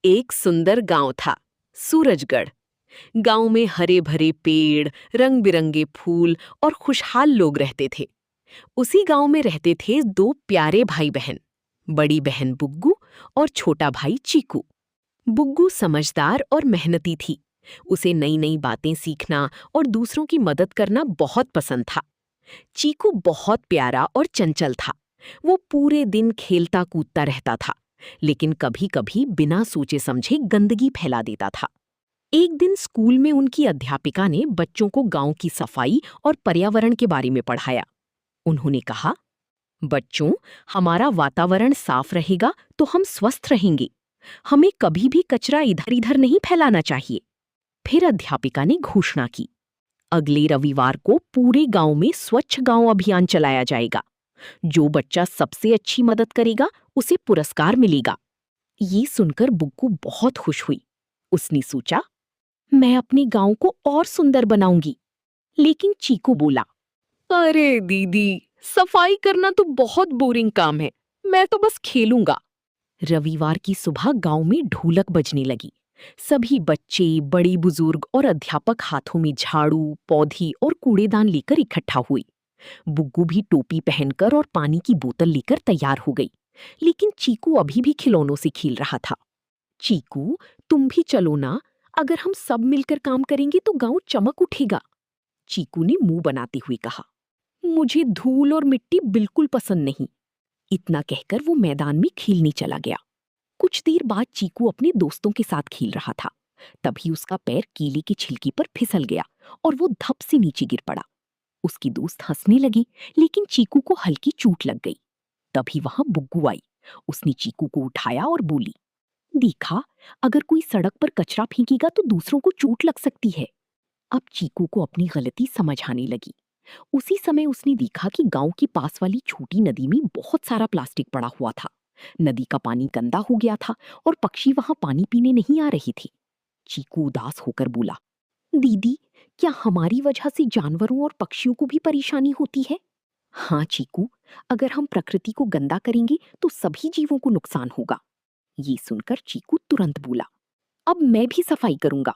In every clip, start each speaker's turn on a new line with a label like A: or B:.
A: एक सुंदर गांव था, सूरजगढ़। गांव में हरे भरे पेड़, रंग बिरंगे फूल और खुशहाल लोग रहते थे। उसी गांव में रहते थे दो प्यारे भाई बहन, बड़ी बहन बुग्गू और छोटा भाई चीकू। बुग्गू समझदार और मेहनती थी। उसे नई नई बातें सीखना और दूसरों की मदद करना बहुत पसंद था। चीकू बहुत प्यारा और चंचल था। वो पूरे दिन खेलता कूदता रहता था, लेकिन कभी कभी बिना सोचे समझे गंदगी फैला देता था। एक दिन स्कूल में उनकी अध्यापिका ने बच्चों को गांव की सफाई और पर्यावरण के बारे में पढ़ाया। उन्होंने कहा, बच्चों, हमारा वातावरण साफ रहेगा तो हम स्वस्थ रहेंगे। हमें कभी भी कचरा इधर इधर नहीं फैलाना चाहिए। फिर अध्यापिका ने घोषणा की, अगले रविवार को पूरे गांव में स्वच्छ गांव अभियान चलाया जाएगा। जो बच्चा सबसे अच्छी मदद करेगा उसे पुरस्कार मिलेगा। ये सुनकर बुग्गू बहुत खुश हुई। उसने सोचा, मैं अपने गांव को और सुंदर बनाऊंगी। लेकिन चीकू बोला, अरे दीदी, सफाई करना तो बहुत बोरिंग काम है। मैं तो बस खेलूंगा। रविवार की सुबह गांव में ढोलक बजने लगी। सभी बच्चे, बड़े बुजुर्ग और अध्यापक हाथों में झाड़ू, पौधी और कूड़ेदान लेकर इकट्ठा हुए। बुग्गू भी टोपी पहनकर और पानी की बोतल लेकर तैयार हो गई। लेकिन चीकू अभी भी खिलौनों से खेल रहा था। चीकू, तुम भी चलो ना। अगर हम सब मिलकर काम करेंगे तो गांव चमक उठेगा। चीकू ने मुंह बनाते हुए कहा, मुझे धूल और मिट्टी बिल्कुल पसंद नहीं। इतना कहकर वो मैदान में खेलने चला गया। कुछ देर बाद चीकू अपने दोस्तों के साथ खेल रहा था। तभी उसका पैर केले की छिलकी पर फिसल गया और वो धप से नीचे गिर पड़ा। उसकी दोस्त हंसने लगी, लेकिन चीकू को हल्की चोट लग गई। तभी वहां बुग्गू आई। उसने चीकू को उठाया और बोली, देखा, अगर कोई सड़क पर कचरा फेंकेगा तो दूसरों को चोट लग सकती है। अब चीकू को अपनी गलती समझ आने लगी। उसी समय उसने देखा कि गांव के पास वाली छोटी नदी में बहुत सारा प्लास्टिक पड़ा हुआ था। नदी का पानी गंदा हो गया था और पक्षी वहां पानी पीने नहीं आ रहे थे। चीकू उदास होकर बोला, दीदी, क्या हमारी वजह से जानवरों और पक्षियों को भी परेशानी होती है? हाँ चीकू, अगर हम प्रकृति को गंदा करेंगे तो सभी जीवों को नुकसान होगा। ये सुनकर चीकू तुरंत बोला, अब मैं भी सफाई करूंगा।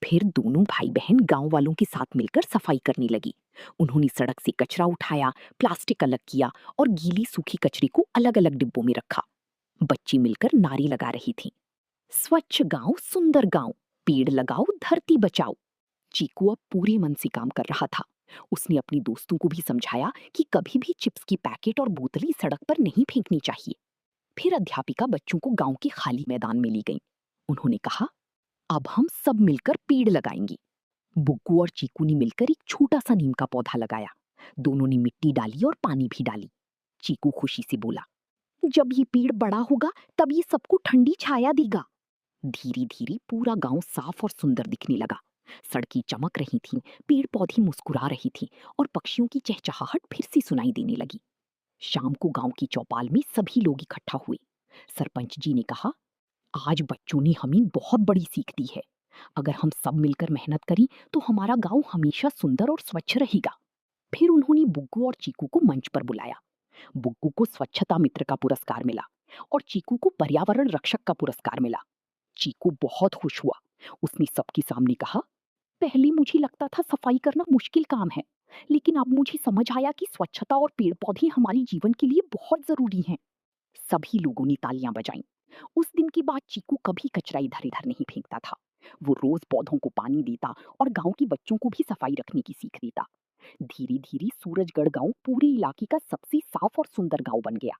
A: फिर दोनों भाई बहन गांव वालों के साथ मिलकर सफाई करने लगी। उन्होंने सड़क से कचरा उठाया, प्लास्टिक अलग किया और गीली सूखी कचरे को अलग अलग डिब्बों में रखा। बच्चे मिलकर नारे लगा रही थीं, स्वच्छ गांव सुंदर गांव, पेड़ लगाओ धरती बचाओ। चीकू अब पूरे मन से काम कर रहा था। उसने अपने दोस्तों को भी समझाया कि कभी भी चिप्स की पैकेट और बोतलें सड़क पर नहीं फेंकनी चाहिए। फिर अध्यापिका बच्चों को गांव के खाली मैदान में ले गई। उन्होंने कहा, अब हम सब मिलकर पेड़ लगाएंगे। बुग्गू और चीकू ने मिलकर एक छोटा सा नीम का पौधा लगाया। दोनों ने मिट्टी डाली और पानी भी डाली। चीकू खुशी से बोला, जब ये पेड़ बड़ा होगा तब ये सबको ठंडी छाया देगा। धीरे धीरे पूरा गांव साफ और सुंदर दिखने लगा। सड़कें चमक रही थीं, पेड़ पौधे मुस्कुरा रही थीं और पक्षियों की चहचहाहट फिर से सुनाई देने लगी। शाम को गांव की चौपाल में सभी लोग इकट्ठा हुए। सरपंच जी ने कहा, आज बच्चों ने हमें बहुत बड़ी सीख दी है। अगर हम सब मिलकर मेहनत करें तो हमारा गांव हमेशा सुंदर और स्वच्छ रहेगा। फिर उन्होंने बुग्गू और चीकू को मंच पर बुलाया। बुग्गू को स्वच्छता मित्र का पुरस्कार मिला और चीकू को पर्यावरण रक्षक का पुरस्कार मिला। चीकू बहुत खुश हुआ। उसने सबके सामने कहा, पहले मुझे लगता था सफाई करना मुश्किल काम है, लेकिन अब मुझे समझ आया कि स्वच्छता और पेड़ पौधे हमारे जीवन के लिए बहुत जरूरी हैं। सभी लोगों ने तालियां बजाईं। उस दिन के बाद चीकू कभी कचरा इधर इधर नहीं फेंकता था। वो रोज पौधों को पानी देता और गांव के बच्चों को भी सफाई रखने की सीख देता। धीरे धीरे सूरजगढ़ गांव पूरे इलाके का सबसे साफ और सुंदर गांव बन गया।